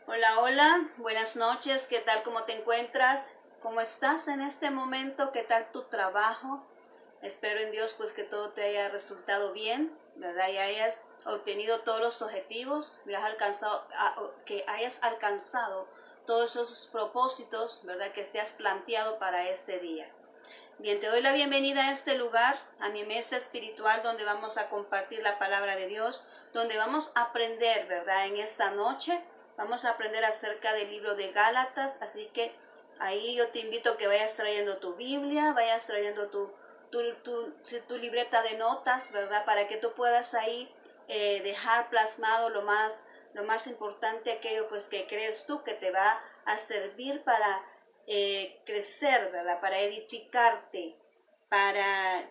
Hola, hola, buenas noches, ¿qué tal? ¿Cómo te encuentras? ¿Cómo estás en este momento? ¿Qué tal tu trabajo? Espero en Dios pues que todo te haya resultado bien, ¿verdad? Y hayas obtenido todos los objetivos, que hayas alcanzado todos esos propósitos, ¿verdad? Que te has planteado para este día. Bien, te doy la bienvenida a este lugar, a mi mesa espiritual, donde vamos a compartir la palabra de Dios, donde vamos a aprender, ¿verdad? En esta noche vamos a aprender acerca del libro de Gálatas, así que ahí yo te invito a que vayas trayendo tu Biblia, vayas trayendo tu libreta de notas, ¿verdad? Para que tú puedas ahí dejar plasmado lo más importante, aquello pues que crees tú que te va a servir para crecer, ¿verdad? Para edificarte, para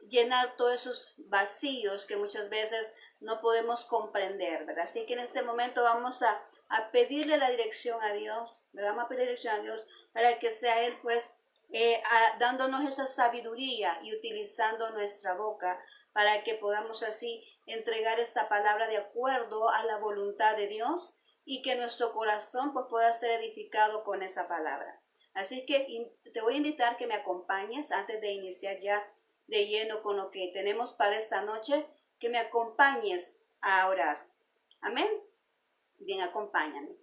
llenar todos esos vacíos que muchas veces no podemos comprender, ¿verdad? Así que en este momento vamos a pedirle la dirección a Dios, ¿verdad? Vamos a pedir dirección a Dios para que sea Él, pues, dándonos esa sabiduría y utilizando nuestra boca para que podamos así entregar esta palabra de acuerdo a la voluntad de Dios y que nuestro corazón pues pueda ser edificado con esa palabra. Así que te voy a invitar que me acompañes antes de iniciar ya de lleno con lo que tenemos para esta noche, que me acompañes a orar. Amén. Bien, acompáñame.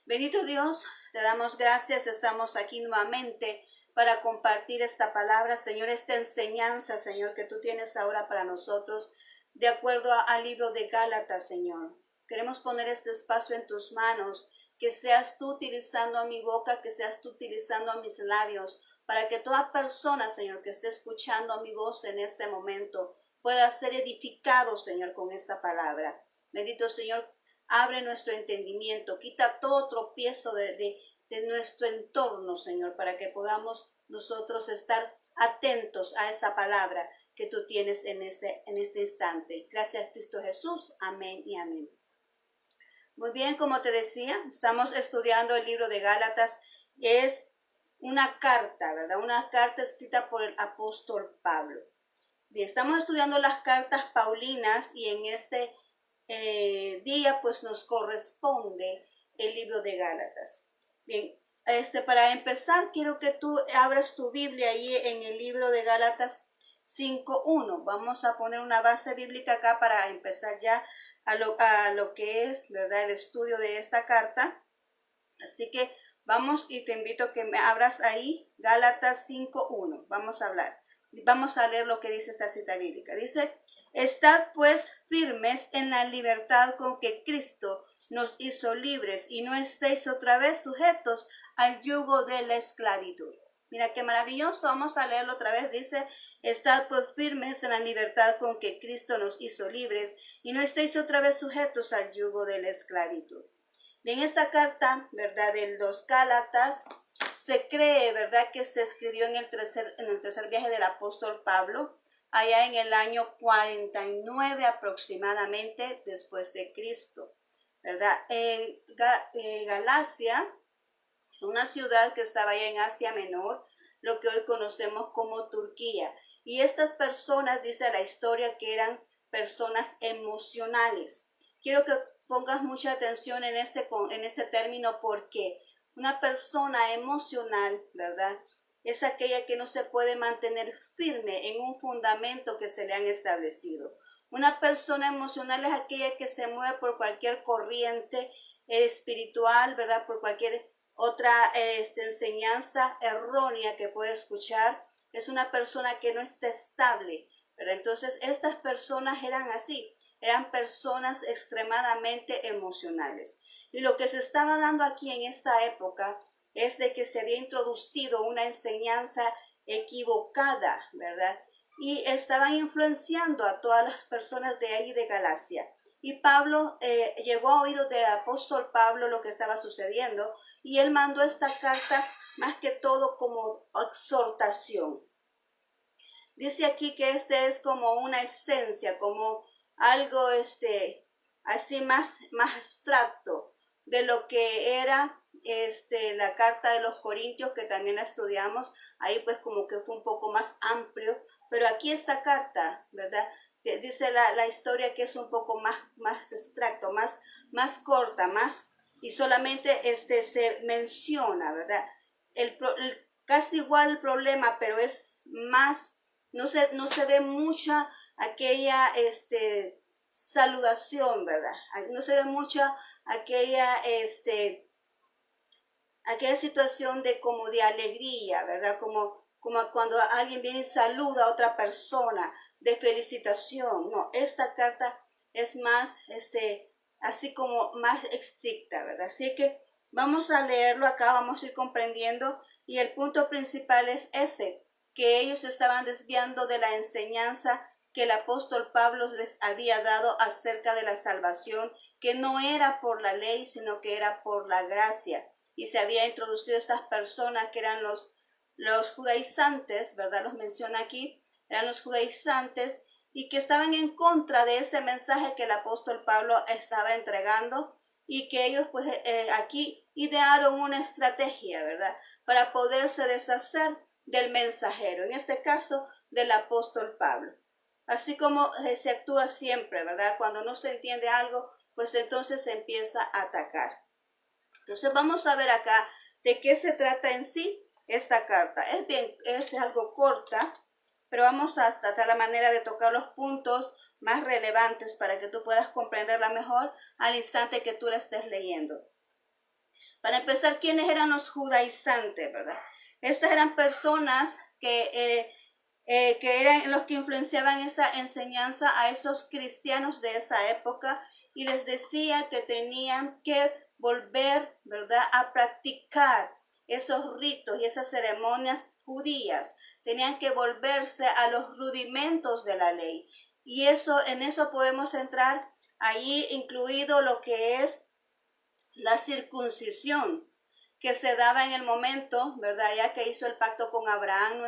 Bendito Dios, te damos gracias, estamos aquí nuevamente para compartir esta palabra, Señor, esta enseñanza, Señor, que tú tienes ahora para nosotros, de acuerdo al libro de Gálatas, Señor. Queremos poner este espacio en tus manos, que seas tú utilizando a mi boca, que seas tú utilizando a mis labios, para que toda persona, Señor, que esté escuchando mi voz en este momento, pueda ser edificado, Señor, con esta palabra. Bendito Señor, abre nuestro entendimiento, quita todo tropiezo de nuestro entorno, Señor, para que podamos nosotros estar atentos a esa palabra que tú tienes en este instante. Gracias, Cristo Jesús. Amén y amén. Muy bien, como te decía, estamos estudiando el libro de Gálatas. Es una carta, ¿verdad? Una carta escrita por el apóstol Pablo. Bien, estamos estudiando las cartas paulinas y en este día pues nos corresponde el libro de Gálatas. Bien, para empezar quiero que tú abras tu Biblia ahí en el libro de Gálatas 5:1. Vamos a poner una base bíblica acá para empezar ya a lo que es, ¿verdad?, el estudio de esta carta. Así que vamos y te invito a que me abras ahí Gálatas 5:1. Vamos a hablar. Vamos a leer lo que dice esta cita bíblica. Dice: estad pues firmes en la libertad con que Cristo nos hizo libres y no estéis otra vez sujetos al yugo de la esclavitud. Mira qué maravilloso, vamos a leerlo otra vez. Dice: estad pues firmes en la libertad con que Cristo nos hizo libres y no estéis otra vez sujetos al yugo de la esclavitud. En esta carta, ¿verdad?, de los Gálatas, se cree, ¿verdad?, que se escribió en el tercer viaje del apóstol Pablo, allá en el año 49 aproximadamente después de Cristo, ¿verdad? Galacia, una ciudad que estaba allá en Asia Menor, lo que hoy conocemos como Turquía. Y estas personas, dice la historia, que eran personas emocionales. Quiero que pongas mucha atención en este término, porque una persona emocional, ¿verdad?, es aquella que no se puede mantener firme en un fundamento que se le han establecido. Una persona emocional es aquella que se mueve por cualquier corriente espiritual, ¿verdad?, por cualquier otra enseñanza errónea que puede escuchar. Es una persona que no está estable, pero entonces estas personas eran así, eran personas extremadamente emocionales. Y lo que se estaba dando aquí en esta época es de que se había introducido una enseñanza equivocada, ¿verdad? Y estaban influenciando a todas las personas de ahí de Galacia. Y Pablo, llegó a oídos del apóstol Pablo lo que estaba sucediendo, y él mandó esta carta más que todo como exhortación. Dice aquí que este es como una esencia, como algo así más abstracto de lo que era la carta de los Corintios, que también la estudiamos. Ahí pues como que fue un poco más amplio, pero aquí esta carta, ¿verdad?, dice la historia que es un poco más abstracto, más corta, más y solamente se menciona, ¿verdad? Casi igual el problema, pero es más, no se ve mucha aquella saludación, ¿verdad? No se ve mucha aquella situación de como de alegría, ¿verdad? Como cuando alguien viene y saluda a otra persona, de felicitación. No, esta carta es más, así como más estricta, ¿verdad? Así que vamos a leerlo acá, vamos a ir comprendiendo, y el punto principal es ese, que ellos estaban desviando de la enseñanza que el apóstol Pablo les había dado acerca de la salvación, que no era por la ley, sino que era por la gracia. Y se había introducido estas personas que eran los judaizantes, ¿verdad? Los menciona aquí, eran los judaizantes, y que estaban en contra de ese mensaje que el apóstol Pablo estaba entregando, y que ellos pues aquí idearon una estrategia, ¿verdad? Para poderse deshacer del mensajero, en este caso del apóstol Pablo. Así como se actúa siempre, ¿verdad? Cuando no se entiende algo, pues entonces se empieza a atacar. Entonces vamos a ver acá de qué se trata en sí esta carta. Es algo corta, pero vamos a tratar la manera de tocar los puntos más relevantes para que tú puedas comprenderla mejor al instante que tú la estés leyendo. Para empezar, ¿quiénes eran los judaizantes, verdad? Estas eran personas que eran los que influenciaban esa enseñanza a esos cristianos de esa época, y les decía que tenían que volver, ¿verdad?, a practicar esos ritos y esas ceremonias judías. Tenían que volverse a los rudimentos de la ley. Y en eso podemos entrar allí, incluido lo que es la circuncisión, que se daba en el momento, ¿verdad?, ya que hizo el pacto con Abraham,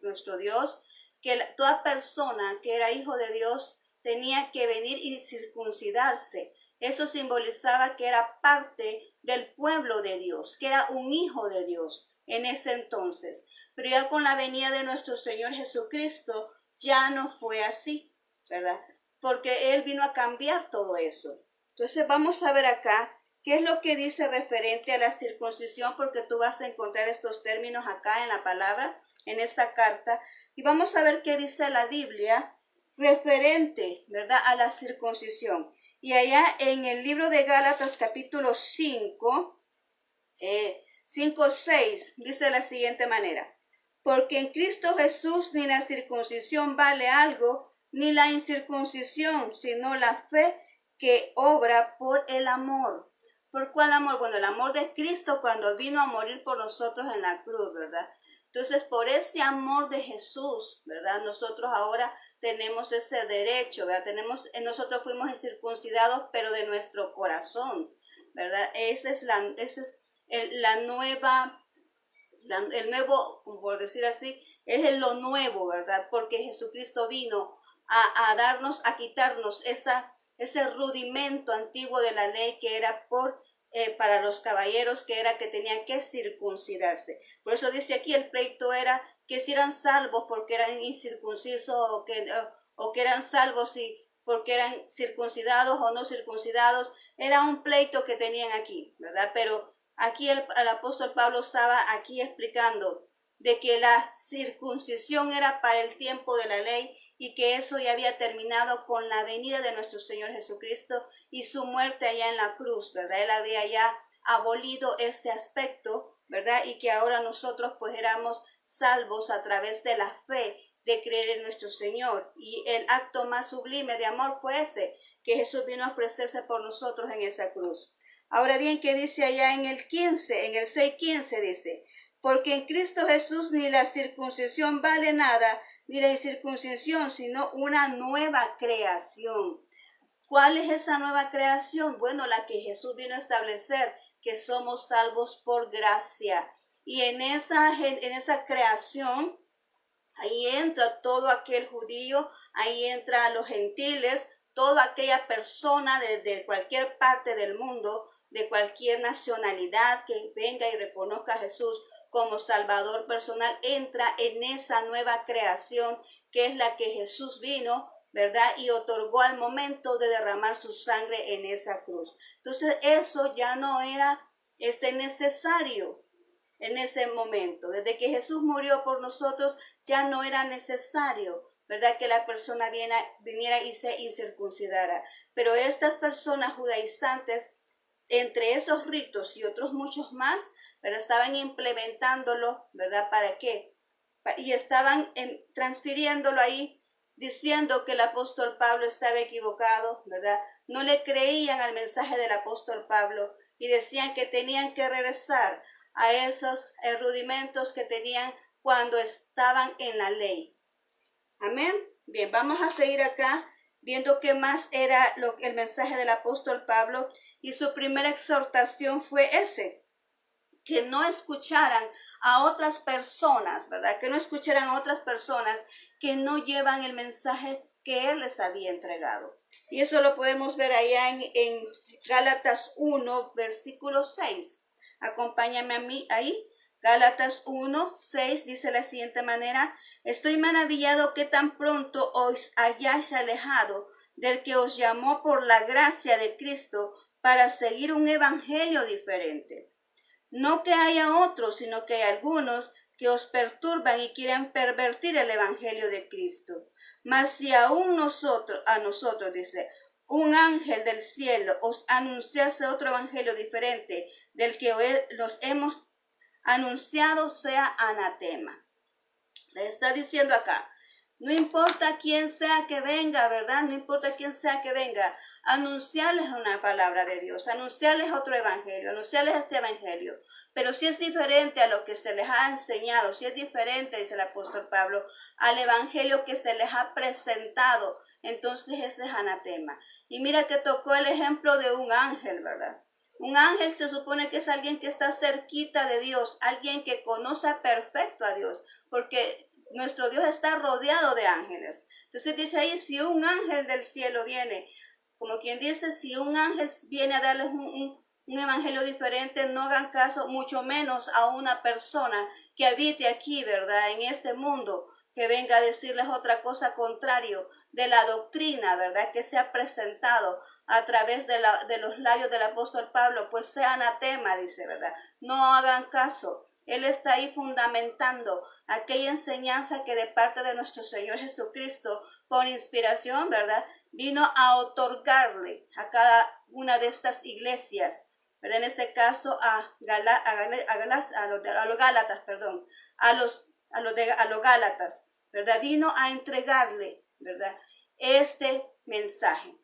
nuestro Dios, que toda persona que era hijo de Dios tenía que venir y circuncidarse. Eso simbolizaba que era parte del pueblo de Dios, que era un hijo de Dios en ese entonces. Pero ya con la venida de nuestro Señor Jesucristo ya no fue así, ¿verdad? Porque Él vino a cambiar todo eso. Entonces vamos a ver acá qué es lo que dice referente a la circuncisión, porque tú vas a encontrar estos términos acá en la palabra, en esta carta. Y vamos a ver qué dice la Biblia referente, ¿verdad?, a la circuncisión. Y allá en el libro de Gálatas capítulo 5, 6, dice de la siguiente manera: porque en Cristo Jesús ni la circuncisión vale algo, ni la incircuncisión, sino la fe que obra por el amor. ¿Por cuál amor? Bueno, el amor de Cristo cuando vino a morir por nosotros en la cruz, ¿verdad? Entonces, por ese amor de Jesús, ¿verdad?, nosotros ahora tenemos ese derecho, ¿verdad? Nosotros fuimos circuncidados, pero de nuestro corazón, ¿verdad? Esa es la nueva, el nuevo, por decir así, es lo nuevo, ¿verdad? Porque Jesucristo vino a darnos, a quitarnos ese rudimento antiguo de la ley que era para los caballeros, que era que tenían que circuncidarse. Por eso dice aquí, el pleito era que si eran salvos porque eran incircuncisos, o que eran salvos porque eran circuncidados o no circuncidados. Era un pleito que tenían aquí, ¿verdad? Pero aquí el apóstol Pablo estaba aquí explicando de que la circuncisión era para el tiempo de la ley, y que eso ya había terminado con la venida de nuestro Señor Jesucristo y su muerte allá en la cruz, ¿verdad? Él había ya abolido ese aspecto, ¿verdad? Y que ahora nosotros pues éramos salvos a través de la fe, de creer en nuestro Señor. Y el acto más sublime de amor fue ese, que Jesús vino a ofrecerse por nosotros en esa cruz. Ahora bien, ¿qué dice allá en el 15? En el 6:15 dice: porque en Cristo Jesús ni la circuncisión vale nada, ni la incircuncisión, sino una nueva creación. ¿Cuál es esa nueva creación? Bueno, la que Jesús vino a establecer, que somos salvos por gracia. Y en esa creación, ahí entra todo aquel judío, ahí entra los gentiles, toda aquella persona de cualquier parte del mundo, de cualquier nacionalidad que venga y reconozca a Jesús como Salvador personal, entra en esa nueva creación que es la que Jesús vino, ¿verdad? Y otorgó al momento de derramar su sangre en esa cruz. Entonces eso ya no era necesario en ese momento. Desde que Jesús murió por nosotros, ya no era necesario, ¿verdad?, que la persona viniera y se incircuncidara. Pero estas personas judaizantes, entre esos ritos y otros muchos más, ¿verdad?, estaban implementándolo, ¿verdad? ¿Para qué? Y estaban transfiriéndolo ahí, diciendo que el apóstol Pablo estaba equivocado, ¿verdad? No le creían al mensaje del apóstol Pablo y decían que tenían que regresar a esos rudimentos que tenían cuando estaban en la ley. Amén. Bien, vamos a seguir acá viendo qué más era el mensaje del apóstol Pablo, y su primera exhortación fue que no escucharan a otras personas, ¿verdad? Que no escucharan a otras personas que no llevan el mensaje que él les había entregado. Y eso lo podemos ver allá en Gálatas 1, versículo 6. Acompáñame a mí ahí. Gálatas 1, 6 dice de la siguiente manera: estoy maravillado que tan pronto os hayáis alejado del que os llamó por la gracia de Cristo para seguir un evangelio diferente. No que haya otros, sino que hay algunos que os perturban y quieren pervertir el evangelio de Cristo. Mas si aún a nosotros, dice, un ángel del cielo os anunciase otro evangelio diferente del que los hemos anunciado, sea anatema. Le está diciendo acá, no importa quién sea que venga, ¿verdad? No importa quién sea que venga, anunciarles una palabra de Dios, anunciarles otro evangelio, anunciarles este evangelio. Pero si es diferente a lo que se les ha enseñado, si es diferente, dice el apóstol Pablo, al evangelio que se les ha presentado, entonces ese es anatema. Y mira que tocó el ejemplo de un ángel, ¿verdad? Un ángel se supone que es alguien que está cerquita de Dios, alguien que conoce perfecto a Dios, porque nuestro Dios está rodeado de ángeles. Entonces dice ahí, si un ángel del cielo viene, como quien dice, si un ángel viene a darles un evangelio diferente, no hagan caso, mucho menos a una persona que habite aquí, ¿verdad?, en este mundo, que venga a decirles otra cosa contrario de la doctrina, ¿verdad?, que se ha presentado a través de los labios del apóstol Pablo, pues sea anatema, dice, ¿verdad? No hagan caso. Él está ahí fundamentando aquella enseñanza que de parte de nuestro Señor Jesucristo, por inspiración, ¿verdad?, vino a otorgarle a cada una de estas iglesias, ¿verdad? En este caso a los Gálatas, perdón, a los Gálatas, ¿verdad? Vino a entregarle, ¿verdad?, este mensaje.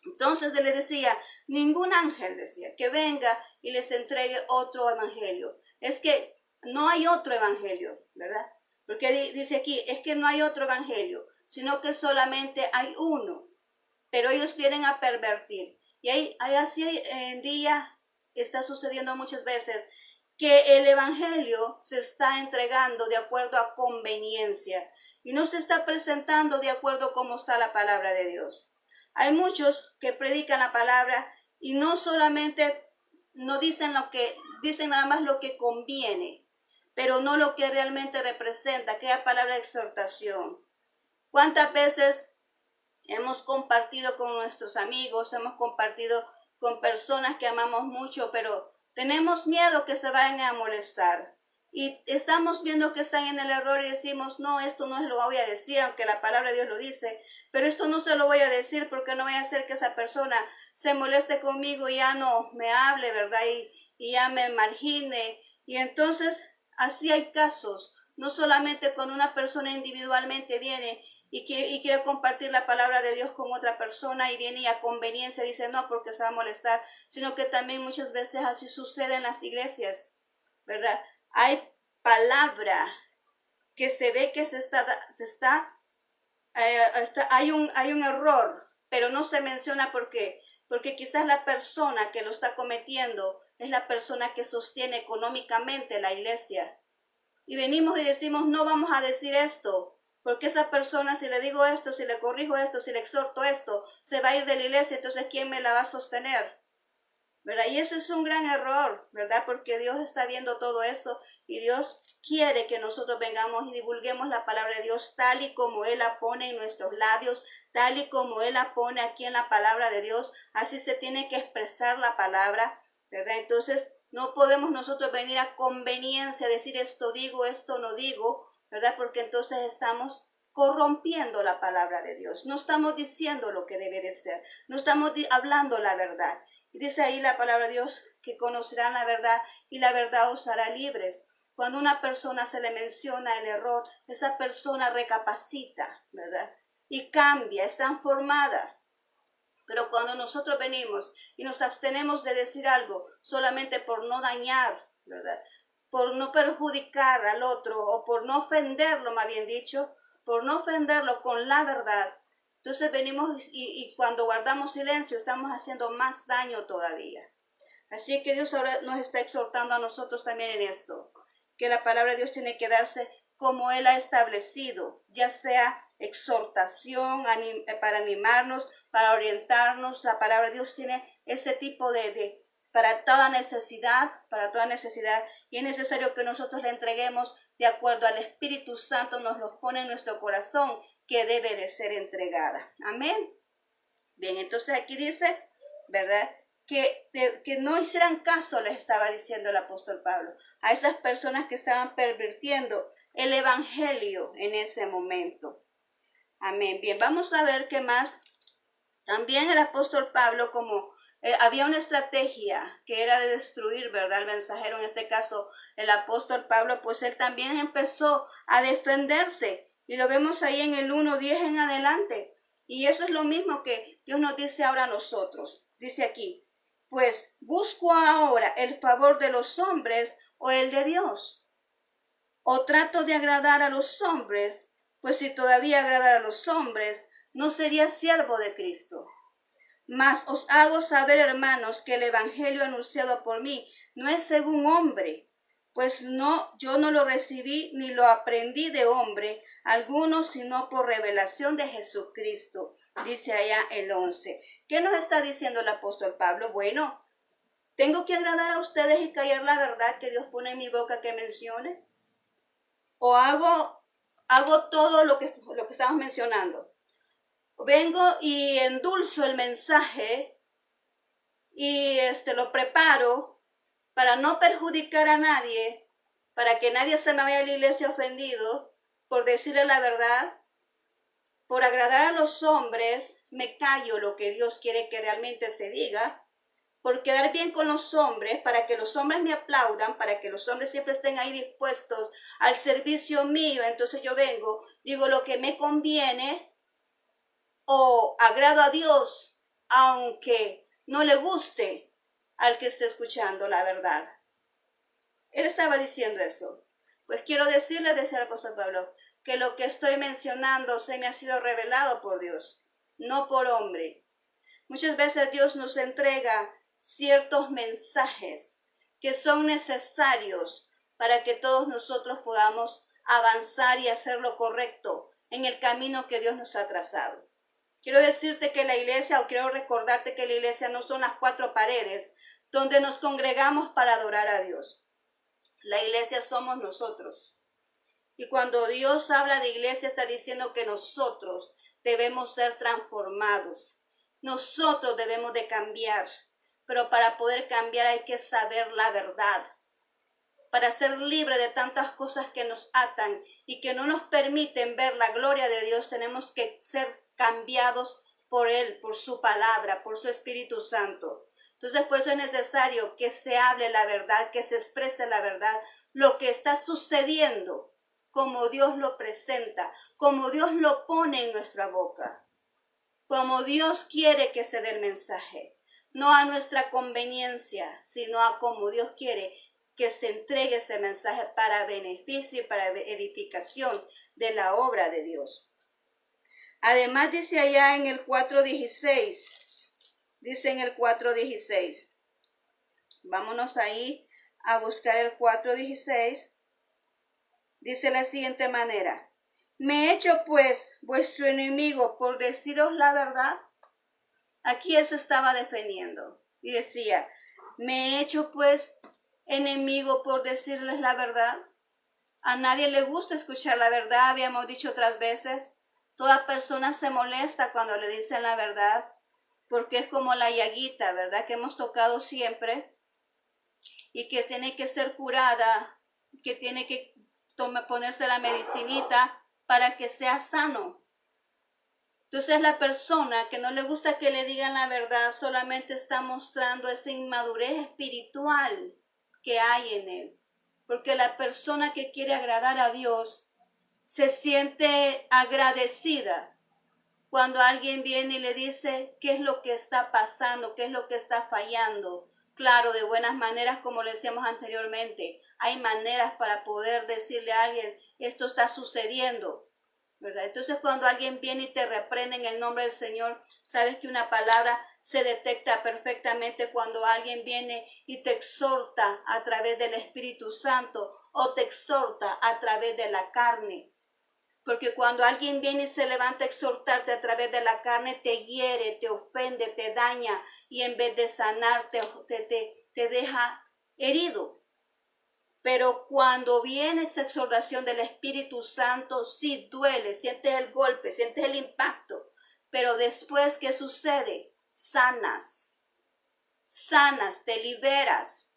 Entonces le decía, ningún ángel, decía, que venga y les entregue otro evangelio. Es que no hay otro evangelio, ¿verdad? Porque dice aquí, es que no hay otro evangelio, sino que solamente hay uno. Pero ellos vienen a pervertir. Y así en día está sucediendo muchas veces, que el evangelio se está entregando de acuerdo a conveniencia y no se está presentando de acuerdo a cómo está la palabra de Dios. Hay muchos que predican la palabra y no solamente no dicen dicen nada más lo que conviene, pero no lo que realmente representa, aquella palabra de exhortación. ¿Cuántas veces hemos compartido con nuestros amigos, hemos compartido con personas que amamos mucho, pero tenemos miedo que se vayan a molestar? Y estamos viendo que están en el error y decimos, no, esto no se lo voy a decir, aunque la palabra de Dios lo dice, pero esto no se lo voy a decir porque no voy a hacer que esa persona se moleste conmigo y ya no me hable, ¿verdad? Y ya me margine. Y entonces, así hay casos, no solamente cuando una persona individualmente viene y quiere compartir la palabra de Dios con otra persona y viene y a conveniencia dice no porque se va a molestar, sino que también muchas veces así sucede en las iglesias, ¿verdad? Hay palabra que se ve que hay un error, pero no se menciona por qué. Porque quizás la persona que lo está cometiendo es la persona que sostiene económicamente la iglesia. Y venimos y decimos, no vamos a decir esto, porque esa persona, si le digo esto, si le corrijo esto, si le exhorto esto, se va a ir de la iglesia, entonces ¿quién me la va a sostener? ¿verdad? Y ese es un gran error, ¿verdad? Porque Dios está viendo todo eso y Dios quiere que nosotros vengamos y divulguemos la palabra de Dios tal y como Él la pone en nuestros labios, tal y como Él la pone aquí en la palabra de Dios. Así se tiene que expresar la palabra, ¿verdad? Entonces, no podemos nosotros venir a conveniencia, decir esto digo, esto no digo, ¿verdad? Porque entonces estamos corrompiendo la palabra de Dios. No estamos diciendo lo que debe de ser. No estamos hablando la verdad. Y dice ahí la palabra de Dios que conocerán la verdad y la verdad os hará libres. Cuando a una persona se le menciona el error, esa persona recapacita, ¿verdad? Y cambia, es transformada. Pero cuando nosotros venimos y nos abstenemos de decir algo solamente por no dañar, ¿verdad? Por no perjudicar al otro o por no ofenderlo, más bien dicho, por no ofenderlo con la verdad, entonces venimos y cuando guardamos silencio estamos haciendo más daño todavía. Así que Dios ahora nos está exhortando a nosotros también en esto, que la palabra de Dios tiene que darse como Él ha establecido, ya sea exhortación para animarnos, para orientarnos. La palabra de Dios tiene ese tipo para toda necesidad, y es necesario que nosotros le entreguemos de acuerdo al Espíritu Santo, nos los pone en nuestro corazón, que debe de ser entregada. Amén. Bien, entonces aquí dice, ¿verdad? Que no hicieran caso, les estaba diciendo el apóstol Pablo, a esas personas que estaban pervirtiendo el evangelio en ese momento. Amén. Bien, vamos a ver qué más. También el apóstol Pablo, como había una estrategia que era de destruir, ¿verdad? El mensajero, en este caso el apóstol Pablo, pues él también empezó a defenderse. Y lo vemos ahí en el 1:10 en adelante. Y eso es lo mismo que Dios nos dice ahora a nosotros. Dice aquí, pues busco ahora el favor de los hombres o el de Dios. O trato de agradar a los hombres, pues si todavía agradara a los hombres, no sería siervo de Cristo. Mas os hago saber, hermanos, que el evangelio anunciado por mí no es según hombre, pues yo no lo recibí ni lo aprendí de hombre alguno, sino por revelación de Jesucristo. Dice allá el 11. ¿Qué nos está diciendo el apóstol Pablo? Bueno, ¿tengo que agradar a ustedes y callar la verdad que Dios pone en mi boca que mencione? ¿O hago todo lo que estamos mencionando? Vengo y endulzo el mensaje y lo preparo para no perjudicar a nadie, para que nadie se me vaya a la iglesia ofendido por decirle la verdad, por agradar a los hombres, me callo lo que Dios quiere que realmente se diga, por quedar bien con los hombres, para que los hombres me aplaudan, para que los hombres siempre estén ahí dispuestos al servicio mío. Entonces yo vengo, digo lo que me conviene o agrado a Dios, aunque no le guste al que esté escuchando la verdad. Él estaba diciendo eso. Pues quiero decirle, decía el apóstol Pablo, que lo que estoy mencionando se me ha sido revelado por Dios, no por hombre. Muchas veces Dios nos entrega ciertos mensajes que son necesarios para que todos nosotros podamos avanzar y hacer lo correcto en el camino que Dios nos ha trazado. Quiero decirte que la iglesia, o quiero recordarte que la iglesia no son las 4 paredes donde nos congregamos para adorar a Dios. La iglesia somos nosotros. Y cuando Dios habla de iglesia, está diciendo que nosotros debemos ser transformados. Nosotros debemos de cambiar. Pero para poder cambiar hay que saber la verdad. Para ser libre de tantas cosas que nos atan y que no nos permiten ver la gloria de Dios, tenemos que ser cambiados por Él, por su palabra, por su Espíritu Santo. Entonces, por eso es necesario que se hable la verdad, que se exprese la verdad, lo que está sucediendo, como Dios lo presenta, como Dios lo pone en nuestra boca, como Dios quiere que se dé el mensaje, no a nuestra conveniencia, sino a como Dios quiere que se entregue ese mensaje para beneficio y para edificación de la obra de Dios. Además dice allá en el 4:16, dice en el 4:16, vámonos ahí a buscar el 4:16, dice de la siguiente manera, ¿me he hecho pues vuestro enemigo por deciros la verdad? Aquí él se estaba defendiendo y decía, ¿Me he hecho pues enemigo por decirles la verdad? A nadie le gusta escuchar la verdad, habíamos dicho otras veces. Toda persona se molesta cuando le dicen la verdad, porque es como la llaguita, ¿verdad? Que hemos tocado siempre y que tiene que ser curada, que tiene que ponerse la medicinita para que sea sano. Entonces la persona que no le gusta que le digan la verdad solamente está mostrando esa inmadurez espiritual que hay en él. Porque la persona que quiere agradar a Dios se siente agradecida cuando alguien viene y le dice qué es lo que está pasando, qué es lo que está fallando. Claro, de buenas maneras, como le decíamos anteriormente, hay maneras para poder decirle a alguien, esto está sucediendo, ¿verdad? Entonces, cuando alguien viene y te reprende en el nombre del Señor, sabes que una palabra se detecta perfectamente cuando alguien viene y te exhorta a través del Espíritu Santo o te exhorta a través de la carne. Porque cuando alguien viene y se levanta a exhortarte a través de la carne, te hiere, te ofende, te daña y en vez de sanarte, te deja herido. Pero cuando viene esa exhortación del Espíritu Santo, sí duele, sientes el golpe, sientes el impacto. Pero después, ¿qué sucede? Sanas, te liberas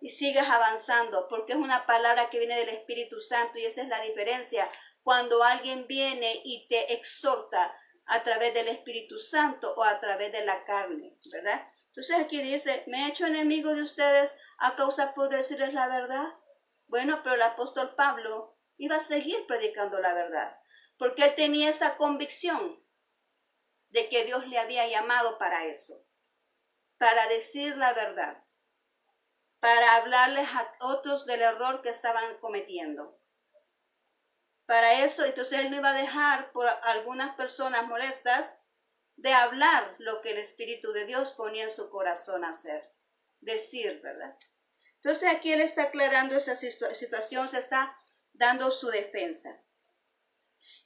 y sigues avanzando, porque es una palabra que viene del Espíritu Santo y esa es la diferencia. Cuando alguien viene y te exhorta a través del Espíritu Santo o a través de la carne, ¿verdad? Entonces aquí dice, me he hecho enemigo de ustedes a causa por decirles la verdad. Bueno, pero el apóstol Pablo iba a seguir predicando la verdad, porque él tenía esa convicción de que Dios le había llamado para eso, para decir la verdad, para hablarles a otros del error que estaban cometiendo. Para eso, entonces él no iba a dejar por algunas personas molestas de hablar lo que el Espíritu de Dios ponía en su corazón a hacer, decir, ¿verdad? Entonces aquí él está aclarando esa situación, se está dando su defensa.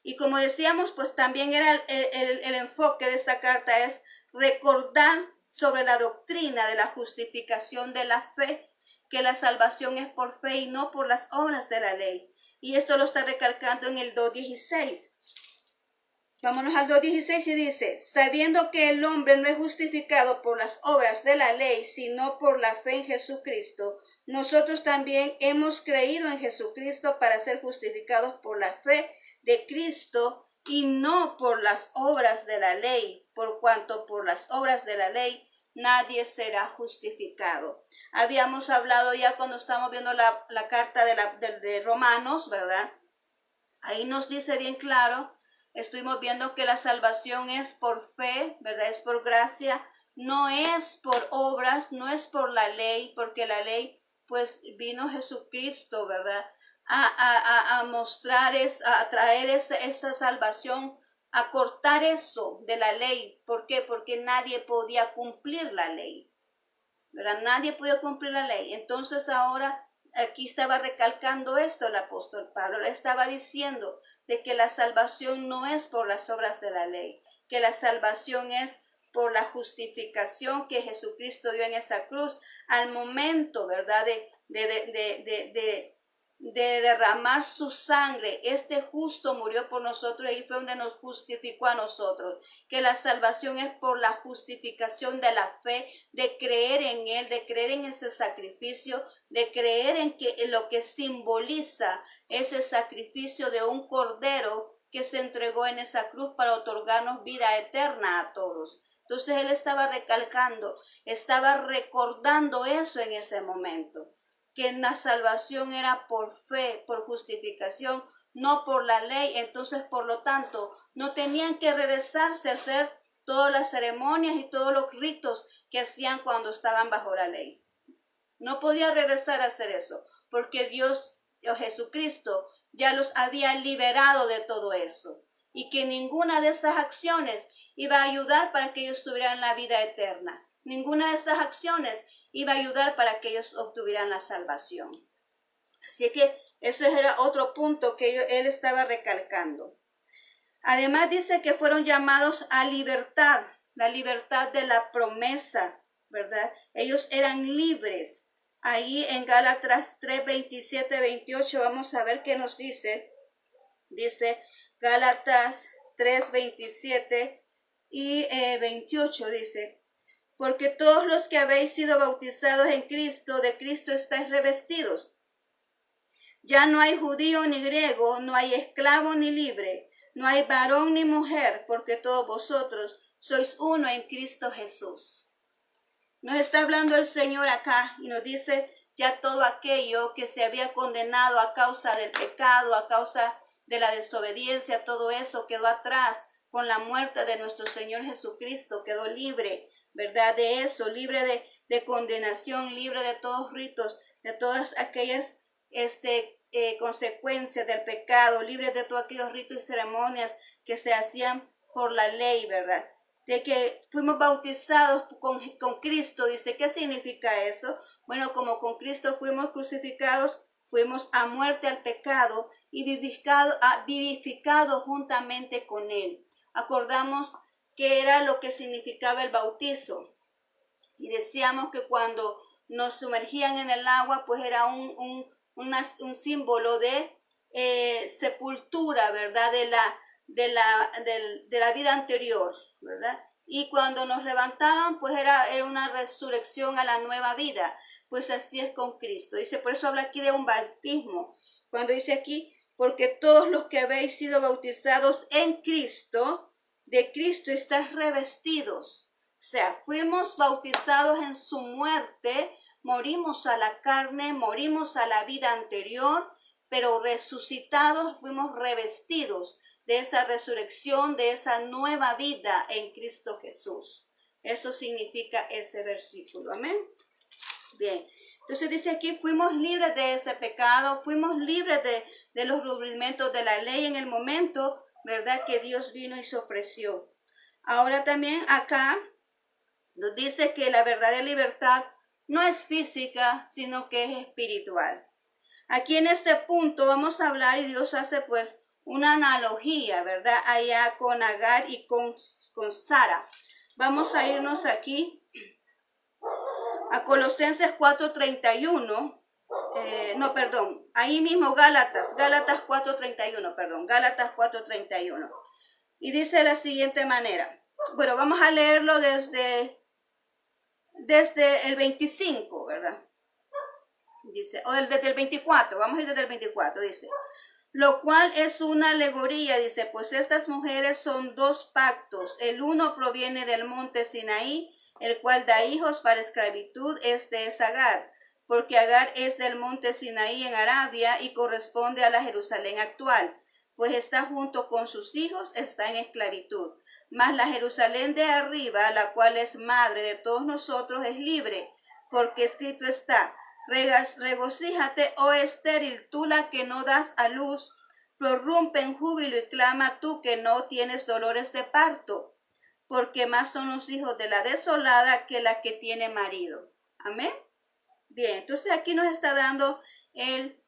Y como decíamos, pues también era el enfoque de esta carta es recordar sobre la doctrina de la justificación de la fe, que la salvación es por fe y no por las obras de la ley. Y esto lo está recalcando en el 2:16. Vámonos al 2:16 y dice, sabiendo que el hombre no es justificado por las obras de la ley, sino por la fe en Jesucristo, nosotros también hemos creído en Jesucristo para ser justificados por la fe de Cristo y no por las obras de la ley, por cuanto por las obras de la ley nadie será justificado. Habíamos hablado ya cuando estamos viendo la carta de Romanos, ¿verdad? Ahí nos dice bien claro, estuvimos viendo que la salvación es por fe, ¿verdad? Es por gracia, no es por obras, no es por la ley, porque la ley, pues vino Jesucristo, ¿verdad? A mostrar, a traer esa salvación, a cortar eso de la ley. ¿Por qué? Porque nadie podía cumplir la ley, ¿verdad? Nadie podía cumplir la ley. Entonces ahora aquí estaba recalcando esto el apóstol Pablo, le estaba diciendo de que la salvación no es por las obras de la ley, que la salvación es por la justificación que Jesucristo dio en esa cruz al momento, ¿verdad? De derramar su sangre. Este justo murió por nosotros y fue donde nos justificó a nosotros. Que la salvación es por la justificación de la fe, de creer en Él, de creer en ese sacrificio, de creer en que lo que simboliza ese sacrificio de un cordero que se entregó en esa cruz para otorgarnos vida eterna a todos. Entonces él estaba recalcando, estaba recordando eso en ese momento, que la salvación era por fe, por justificación, no por la ley. Entonces, por lo tanto, no tenían que regresarse a hacer todas las ceremonias y todos los ritos que hacían cuando estaban bajo la ley. No podía regresar a hacer eso, porque Dios o Jesucristo ya los había liberado de todo eso, y que ninguna de esas acciones iba a ayudar para que ellos tuvieran la vida eterna. Ninguna de esas acciones iba a ayudar para que ellos obtuvieran la salvación. Así que eso era otro punto que él estaba recalcando. Además dice que fueron llamados a libertad, la libertad de la promesa, ¿verdad? Ellos eran libres. Ahí en Gálatas 3, 27, 28, vamos a ver qué nos dice. Dice Gálatas 3, 27 y 28, dice: porque todos los que habéis sido bautizados en Cristo, de Cristo estáis revestidos. Ya no hay judío ni griego, no hay esclavo ni libre, no hay varón ni mujer, porque todos vosotros sois uno en Cristo Jesús. Nos está hablando el Señor acá y nos dice ya todo aquello que se había condenado a causa del pecado, a causa de la desobediencia, todo eso quedó atrás con la muerte de nuestro Señor Jesucristo, quedó libre, ¿verdad? De eso, libre de condenación, libre de todos ritos, de todas aquellas consecuencias del pecado, libre de todos aquellos ritos y ceremonias que se hacían por la ley, ¿verdad? De que fuimos bautizados con Cristo. Dice, ¿qué significa eso? Bueno, como con Cristo fuimos crucificados, fuimos a muerte al pecado y vivificado juntamente con Él. Acordamos que era lo que significaba el bautizo. Y decíamos que cuando nos sumergían en el agua, pues era un símbolo de sepultura, ¿verdad? De la vida anterior, ¿verdad? Y cuando nos levantaban, pues era una resurrección a la nueva vida. Pues así es con Cristo. Dice, por eso habla aquí de un bautismo. Cuando dice aquí, porque todos los que habéis sido bautizados en Cristo, de Cristo estáis revestidos. O sea, fuimos bautizados en su muerte, morimos a la carne, morimos a la vida anterior, pero resucitados fuimos revestidos de esa resurrección, de esa nueva vida en Cristo Jesús. Eso significa ese versículo. Amén. Bien. Entonces dice aquí, fuimos libres de ese pecado, fuimos libres de los rudimentos de la ley en el momento, ¿verdad? Que Dios vino y se ofreció. Ahora también acá nos dice que la verdadera libertad no es física, sino que es espiritual. Aquí en este punto vamos a hablar y Dios hace pues una analogía, ¿verdad? Allá con Agar y con Sara. Vamos a irnos aquí a Colosenses 4:31. Ahí mismo Gálatas 4:31. Y dice de la siguiente manera. Bueno, vamos a leerlo desde el 25, ¿verdad? Dice, desde el 24, vamos a ir desde el 24, dice. Lo cual es una alegoría, dice, pues estas mujeres son dos pactos. El uno proviene del monte Sinaí, el cual da hijos para esclavitud, este es Agar, porque Agar es del monte Sinaí en Arabia y corresponde a la Jerusalén actual, pues está junto con sus hijos, está en esclavitud. Mas la Jerusalén de arriba, la cual es madre de todos nosotros, es libre, porque escrito está, regocíjate, oh estéril, tú la que no das a luz, prorrumpe en júbilo y clama tú que no tienes dolores de parto, porque más son los hijos de la desolada que la que tiene marido. Amén. Bien, entonces aquí nos está dando aquí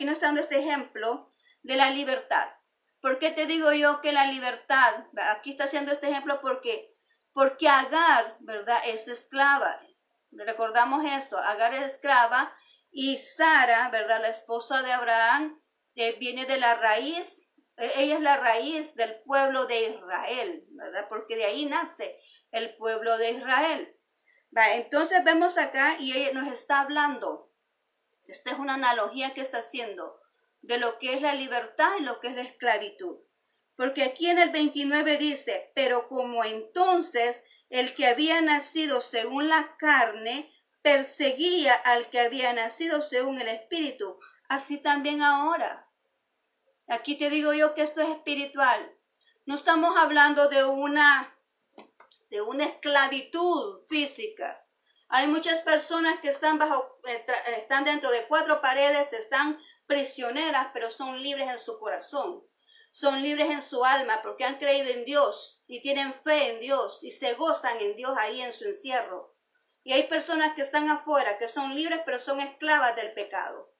nos está dando este ejemplo de la libertad. ¿Por qué te digo yo que la libertad? Aquí está haciendo este ejemplo porque Agar, ¿verdad? Es esclava. Recordamos eso, Agar es esclava y Sara, ¿verdad? La esposa de Abraham, viene de la raíz, ella es la raíz del pueblo de Israel, ¿verdad? Porque de ahí nace el pueblo de Israel. Entonces vemos acá y ella nos está hablando, esta es una analogía que está haciendo de lo que es la libertad y lo que es la esclavitud. Porque aquí en el 29 dice, pero como entonces el que había nacido según la carne perseguía al que había nacido según el espíritu, así también ahora. Aquí te digo yo que esto es espiritual. No estamos hablando de una esclavitud física. Hay muchas personas que están dentro de cuatro paredes, están prisioneras, pero son libres en su corazón. Son libres en su alma porque han creído en Dios y tienen fe en Dios y se gozan en Dios ahí en su encierro. Y hay personas que están afuera, que son libres, pero son esclavas del pecado.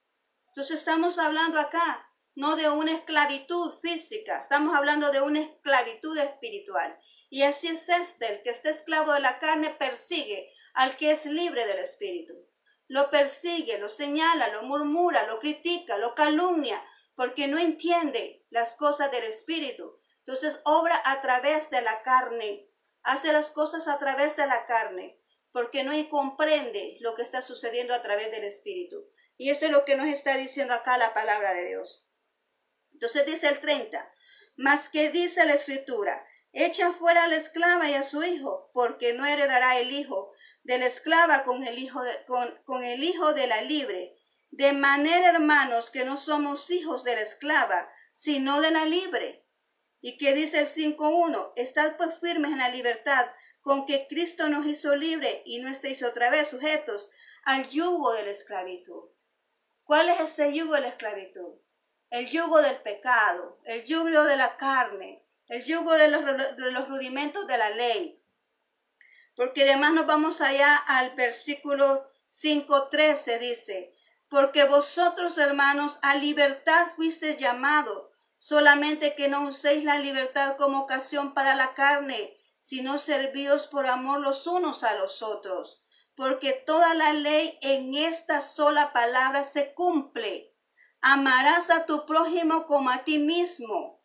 Entonces estamos hablando acá no de una esclavitud física, estamos hablando de una esclavitud espiritual. Y así es el que está esclavo de la carne persigue al que es libre del espíritu. Lo persigue, lo señala, lo murmura, lo critica, lo calumnia, porque no entiende las cosas del espíritu. Entonces obra a través de la carne, hace las cosas a través de la carne, porque no comprende lo que está sucediendo a través del espíritu. Y esto es lo que nos está diciendo acá la palabra de Dios. Entonces dice el 30, mas que dice la escritura, echa fuera a la esclava y a su hijo, porque no heredará el hijo de la esclava con el hijo de la libre. De manera, hermanos, que no somos hijos de la esclava, sino de la libre. Y que dice el 5:1, estad pues firmes en la libertad con que Cristo nos hizo libre y no estéis otra vez sujetos al yugo de la esclavitud. ¿Cuál es ese yugo de la esclavitud? El yugo del pecado, el yugo de la carne, el yugo de los rudimentos de la ley. Porque además nos vamos allá al versículo 5:13, dice, porque vosotros, hermanos, a libertad fuisteis llamados, solamente que no uséis la libertad como ocasión para la carne, sino servíos por amor los unos a los otros. Porque toda la ley en esta sola palabra se cumple. Amarás a tu prójimo como a ti mismo.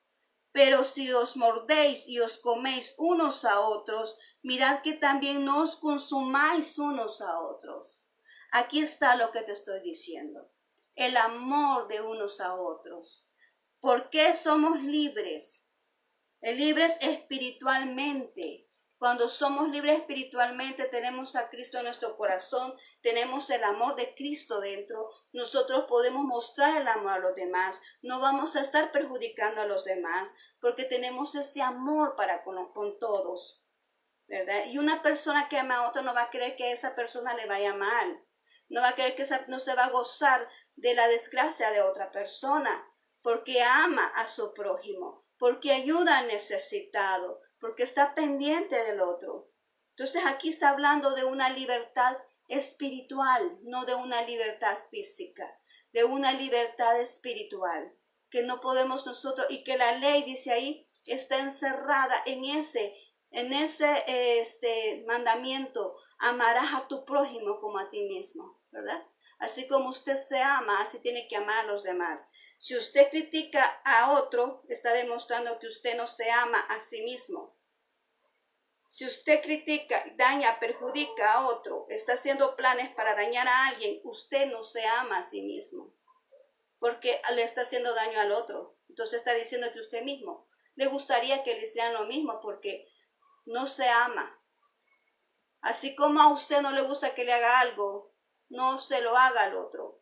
Pero si os mordéis y os coméis unos a otros, mirad que también no os consumáis unos a otros. Aquí está lo que te estoy diciendo. El amor de unos a otros. ¿Por qué somos libres? Libres espiritualmente. Cuando somos libres espiritualmente, tenemos a Cristo en nuestro corazón, tenemos el amor de Cristo dentro, nosotros podemos mostrar el amor a los demás, no vamos a estar perjudicando a los demás, porque tenemos ese amor para con todos, ¿verdad? Y una persona que ama a otra no va a querer que a esa persona le vaya mal, no va a querer que no se va a gozar de la desgracia de otra persona, porque ama a su prójimo, porque ayuda al necesitado, porque está pendiente del otro. Entonces aquí está hablando de una libertad espiritual, no de una libertad física, de una libertad espiritual, que no podemos nosotros, y que la ley, dice ahí, está encerrada en ese mandamiento, amarás a tu prójimo como a ti mismo, ¿verdad? Así como usted se ama, así tiene que amar a los demás. Si usted critica a otro, está demostrando que usted no se ama a sí mismo. Si usted critica, daña, perjudica a otro, está haciendo planes para dañar a alguien, usted no se ama a sí mismo, porque le está haciendo daño al otro. Entonces está diciendo que usted mismo le gustaría que le hicieran lo mismo, porque no se ama. Así como a usted no le gusta que le haga algo, no se lo haga al otro,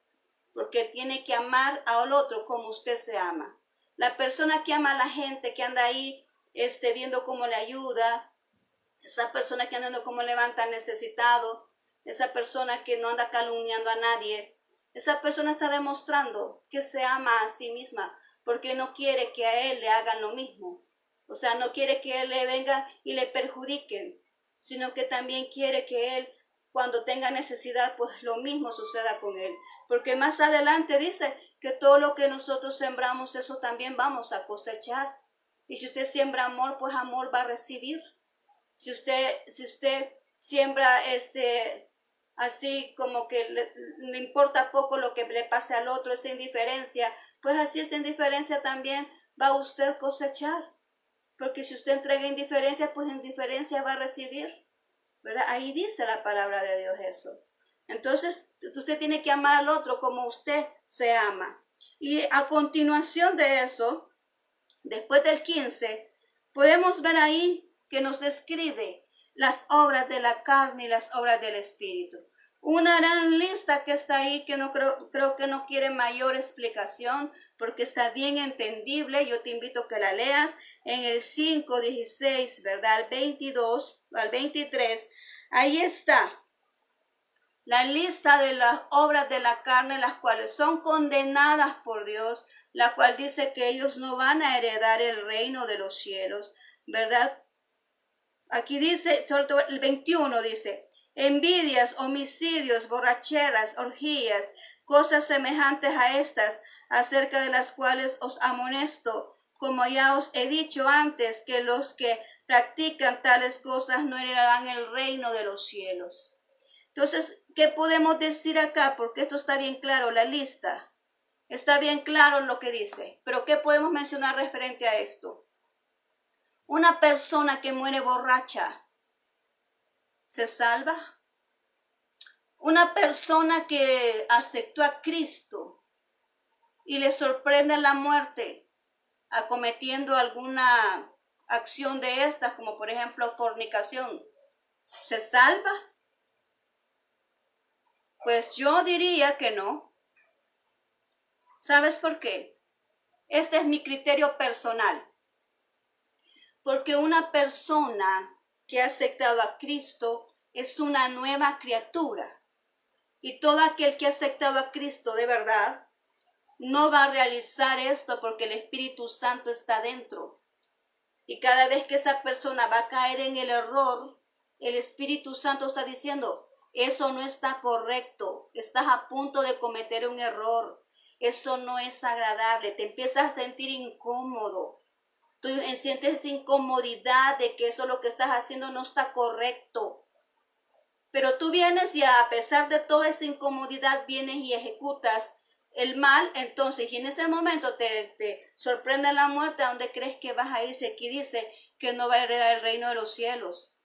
porque tiene que amar al otro como usted se ama. La persona que ama a la gente, que anda ahí viendo cómo le ayuda, esa persona que anda viendo cómo levanta al necesitado, esa persona que no anda calumniando a nadie, esa persona está demostrando que se ama a sí misma, porque no quiere que a él le hagan lo mismo. O sea, no quiere que él le venga y le perjudiquen, sino que también quiere que él, cuando tenga necesidad, pues lo mismo suceda con él. Porque más adelante dice que todo lo que nosotros sembramos, eso también vamos a cosechar. Y si usted siembra amor, pues amor va a recibir. Si usted siembra así como que le importa poco lo que le pase al otro, esa indiferencia, pues así esa indiferencia también va usted a cosechar. Porque si usted entrega indiferencia, pues indiferencia va a recibir, ¿verdad? Ahí dice la palabra de Dios eso. Entonces, usted tiene que amar al otro como usted se ama. Y a continuación de eso, después del 15, podemos ver ahí que nos describe las obras de la carne y las obras del espíritu. Una gran lista que está ahí que no creo que no quiere mayor explicación porque está bien entendible. Yo te invito a que la leas en el 5:16, ¿verdad? Al 22, al 23. Ahí está la lista de las obras de la carne, las cuales son condenadas por Dios, la cual dice que ellos no van a heredar el reino de los cielos, ¿verdad? Aquí dice, el 21 dice, envidias, homicidios, borracheras, orgías, cosas semejantes a estas, acerca de las cuales os amonesto, como ya os he dicho antes, que los que practican tales cosas no heredarán el reino de los cielos. Entonces, ¿qué podemos decir acá? Porque esto está bien claro, la lista. Está bien claro lo que dice. Pero ¿qué podemos mencionar referente a esto? Una persona que muere borracha, ¿se salva? Una persona que aceptó a Cristo y le sorprende la muerte, acometiendo alguna acción de estas, como por ejemplo fornicación, ¿se salva? Pues yo diría que no. ¿Sabes por qué? Este es mi criterio personal. Porque una persona que ha aceptado a Cristo es una nueva criatura. Y todo aquel que ha aceptado a Cristo de verdad no va a realizar esto porque el Espíritu Santo está dentro. Y cada vez que esa persona va a caer en el error, el Espíritu Santo está diciendo, eso no está correcto, estás a punto de cometer un error, eso no es agradable, te empiezas a sentir incómodo, tú sientes incomodidad de que eso lo que estás haciendo no está correcto. Pero tú vienes y a pesar de toda esa incomodidad vienes y ejecutas el mal, entonces, y en ese momento te sorprende la muerte, ¿a dónde crees que vas a irse? Aquí dice que no va a heredar el reino de los cielos.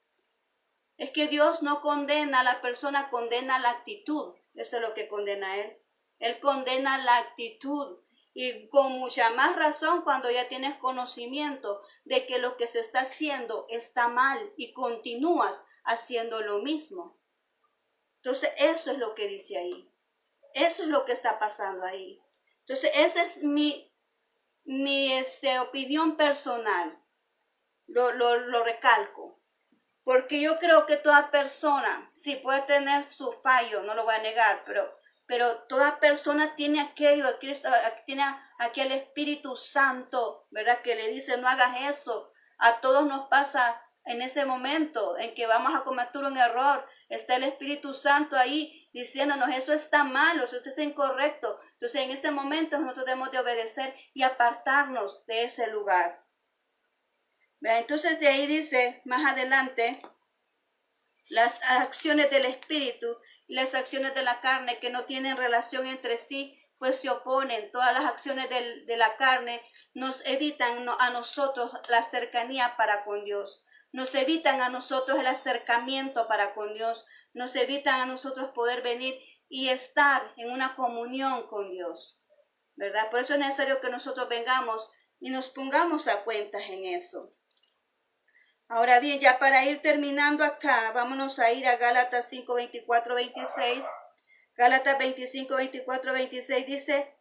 Es que Dios no condena a la persona, condena la actitud. Eso es lo que condena Él. Él condena la actitud. Y con mucha más razón cuando ya tienes conocimiento de que lo que se está haciendo está mal y continúas haciendo lo mismo. Entonces, eso es lo que dice ahí. Eso es lo que está pasando ahí. Entonces, esa es mi opinión personal. Lo recalco. Porque yo creo que toda persona, sí puede tener su fallo, no lo voy a negar, pero toda persona tiene aquello, Cristo, tiene aquel Espíritu Santo, ¿verdad? Que le dice, no hagas eso. A todos nos pasa en ese momento en que vamos a cometer un error. Está el Espíritu Santo ahí diciéndonos, eso está malo, eso está incorrecto. Entonces, en ese momento nosotros debemos de obedecer y apartarnos de ese lugar. Entonces de ahí dice más adelante las acciones del espíritu y las acciones de la carne que no tienen relación entre sí, pues se oponen. Todas las acciones de la carne nos evitan a nosotros la cercanía para con Dios, nos evitan a nosotros el acercamiento para con Dios, nos evitan a nosotros poder venir y estar en una comunión con Dios, ¿verdad? Por eso es necesario que nosotros vengamos y nos pongamos a cuentas en eso. Ahora bien, ya para ir terminando acá, vámonos a ir a Gálatas 5, 24, 26. Gálatas 25, 24, 26 dice,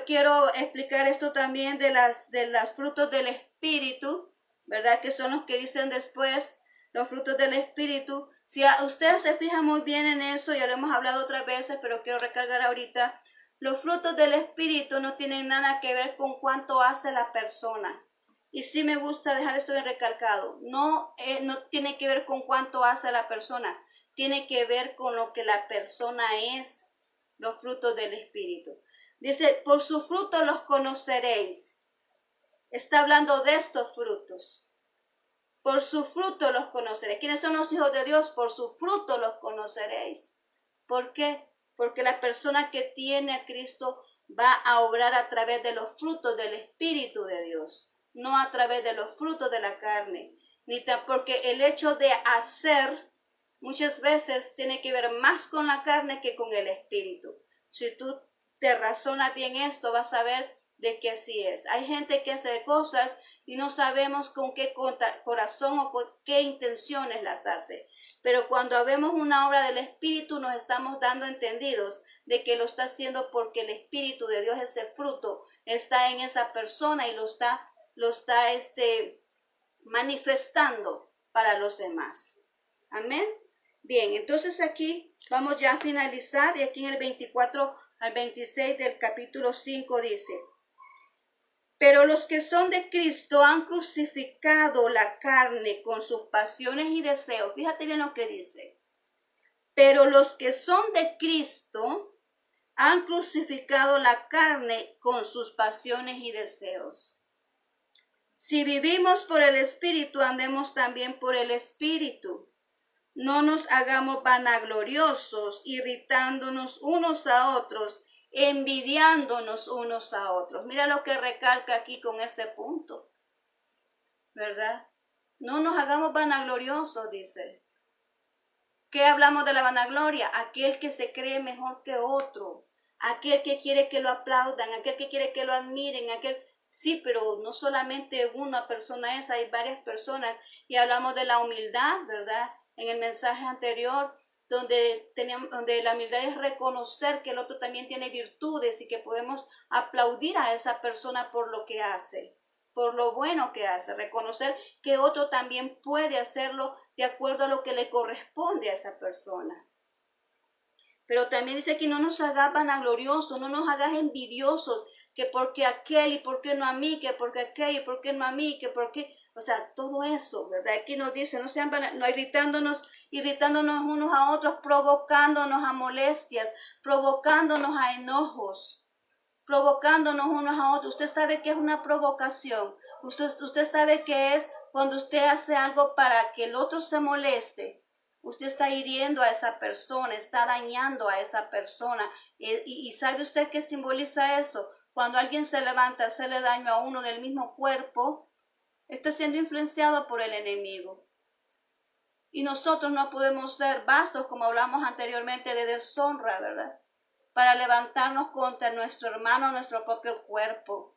quiero explicar esto también de los frutos del Espíritu, ¿verdad? Que son los que dicen después, los frutos del Espíritu. Si ustedes se fijan muy bien en eso, ya lo hemos hablado otras veces, pero quiero recargar ahorita, los frutos del Espíritu no tienen nada que ver con cuánto hace la persona. Y sí me gusta dejar esto de recalcado. No tiene que ver con cuánto hace la persona. Tiene que ver con lo que la persona es. Los frutos del Espíritu. Dice, por sus frutos los conoceréis. Está hablando de estos frutos. Por sus frutos los conoceréis. ¿Quiénes son los hijos de Dios? Por sus frutos los conoceréis. ¿Por qué? Porque la persona que tiene a Cristo va a obrar a través de los frutos del Espíritu de Dios. No a través de los frutos de la carne, porque el hecho de hacer muchas veces tiene que ver más con la carne que con el espíritu. Si tú te razonas bien esto, vas a ver de que así es. Hay gente que hace cosas y no sabemos con qué corazón o con qué intenciones las hace. Pero cuando vemos una obra del Espíritu, nos estamos dando entendidos de que lo está haciendo porque el Espíritu de Dios, ese fruto, está en esa persona y lo está manifestando para los demás. Amén. Bien, entonces aquí vamos ya a finalizar y aquí en el 24 al 26 del capítulo 5 dice, pero los que son de Cristo han crucificado la carne con sus pasiones y deseos. Fíjate bien lo que dice. Pero los que son de Cristo Han crucificado la carne con sus pasiones y deseos. Si vivimos por el Espíritu, andemos también por el Espíritu. No nos hagamos vanagloriosos, irritándonos unos a otros, envidiándonos unos a otros. Mira lo que recalca aquí con este punto, ¿verdad? No nos hagamos vanagloriosos, dice. ¿Qué hablamos de la vanagloria? Aquel que se cree mejor que otro, aquel que quiere que lo aplaudan, aquel que quiere que lo admiren, aquel... Sí, pero no solamente una persona es, hay varias personas. Y hablamos de la humildad, ¿verdad? En el mensaje anterior, donde la humildad es reconocer que el otro también tiene virtudes y que podemos aplaudir a esa persona por lo que hace, por lo bueno que hace, reconocer que otro también puede hacerlo de acuerdo a lo que le corresponde a esa persona. Pero también dice que no nos hagas vanagloriosos, no nos hagas envidiosos, que porque aquel y por qué no a mí, que porque aquel y por qué no a mí, que por qué, o sea, todo eso, ¿verdad? Aquí nos dice, no sean no irritándonos unos a otros, provocándonos a molestias, provocándonos a enojos, provocándonos unos a otros. Usted sabe que es una provocación. Usted sabe que es cuando usted hace algo para que el otro se moleste. Usted está hiriendo a esa persona, está dañando a esa persona. Y ¿sabe usted qué simboliza eso? Cuando alguien se levanta a hacerle daño a uno del mismo cuerpo, está siendo influenciado por el enemigo. Y nosotros no podemos ser vasos, como hablamos anteriormente, de deshonra, ¿verdad? Para levantarnos contra nuestro hermano, nuestro propio cuerpo.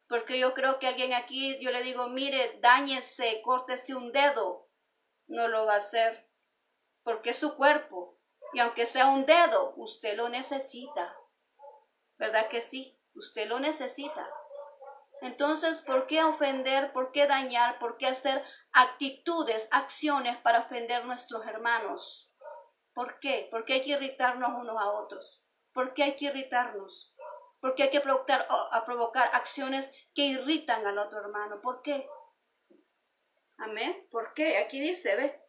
Porque yo creo que alguien aquí, yo le digo, mire, dáñese, córtese un dedo. No lo va a hacer, porque es su cuerpo. Y aunque sea un dedo, usted lo necesita. ¿Verdad que sí? Usted lo necesita. Entonces, ¿por qué ofender? ¿Por qué dañar? ¿Por qué hacer actitudes, acciones para ofender a nuestros hermanos? ¿Por qué? ¿Por qué hay que irritarnos unos a otros? ¿Por qué hay que irritarnos? ¿Por qué hay que provocar acciones que irritan al otro hermano? ¿Por qué? Amén. ¿Por qué? Aquí dice, ¿ve?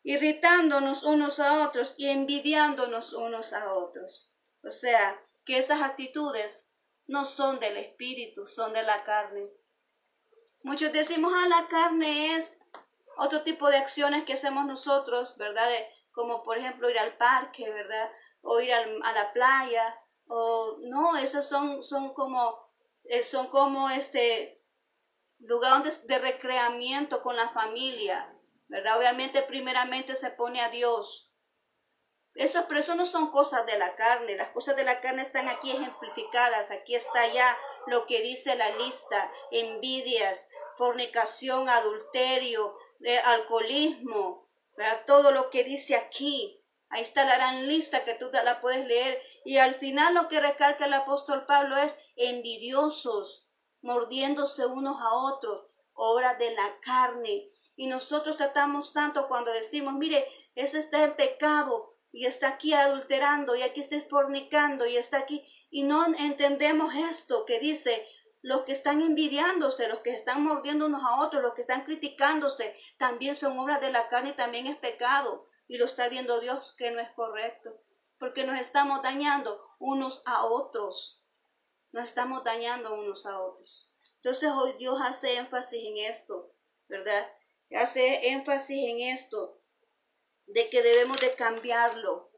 Irritándonos unos a otros y envidiándonos unos a otros. O sea, que esas actitudes no son del espíritu, son de la carne. Muchos decimos, la carne es otro tipo de acciones que hacemos nosotros, ¿verdad? Como por ejemplo ir al parque, ¿verdad? O ir a la playa. O no, esas son como lugares de recreamiento con la familia, ¿verdad? Obviamente primeramente se pone a Dios. Pero eso no son cosas de la carne. Las cosas de la carne están aquí ejemplificadas. Aquí está ya lo que dice la lista: envidias, fornicación, adulterio, alcoholismo, ¿verdad? Todo lo que dice aquí. Ahí está la gran lista que tú la puedes leer. Y al final lo que recalca el apóstol Pablo es envidiosos, mordiéndose unos a otros, obras de la carne. Y nosotros tratamos tanto cuando decimos, mire, ese está en pecado, y está aquí adulterando, y aquí está fornicando, y está aquí, y no entendemos esto que dice: los que están envidiándose, los que están mordiendo unos a otros, los que están criticándose, también son obras de la carne y también es pecado, y lo está viendo Dios que no es correcto, porque nos estamos dañando unos a otros, nos estamos dañando unos a otros. Entonces hoy Dios hace énfasis en esto, ¿verdad? Hace énfasis en esto, de que debemos de cambiarlo.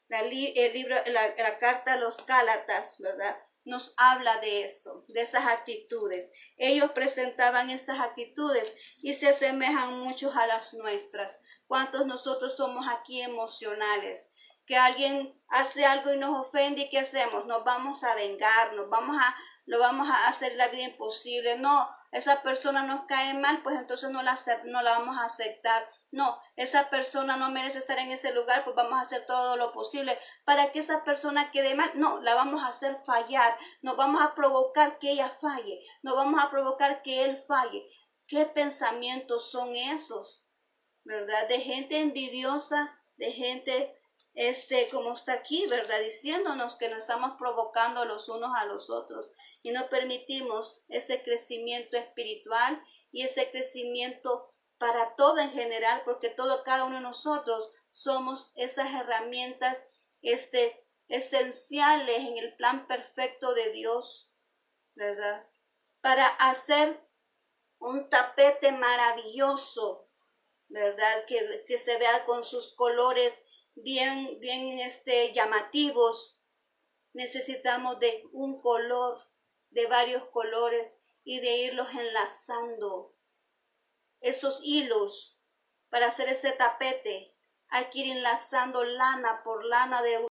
La carta a los Gálatas, ¿verdad? Nos habla de eso, de esas actitudes. Ellos presentaban estas actitudes y se asemejan mucho a las nuestras. ¿Cuántos nosotros somos aquí emocionales? Que alguien hace algo y nos ofende, ¿y qué hacemos? Nos vamos a vengar, lo vamos a hacer la vida imposible. No, esa persona nos cae mal, pues entonces no la vamos a aceptar. No, esa persona no merece estar en ese lugar, pues vamos a hacer todo lo posible para que esa persona quede mal. No, la vamos a hacer fallar, nos vamos a provocar que ella falle, nos vamos a provocar que él falle. ¿Qué pensamientos son esos? ¿Verdad? De gente envidiosa, de gente como está aquí, ¿verdad? Diciéndonos que nos estamos provocando los unos a los otros y no permitimos ese crecimiento espiritual y ese crecimiento para todo en general, porque cada uno de nosotros somos esas herramientas esenciales en el plan perfecto de Dios, ¿verdad? Para hacer un tapete maravilloso, ¿verdad? Que se vea con sus colores bien llamativos. Necesitamos de un color, de varios colores y de irlos enlazando. Esos hilos para hacer ese tapete hay que ir enlazando lana por lana de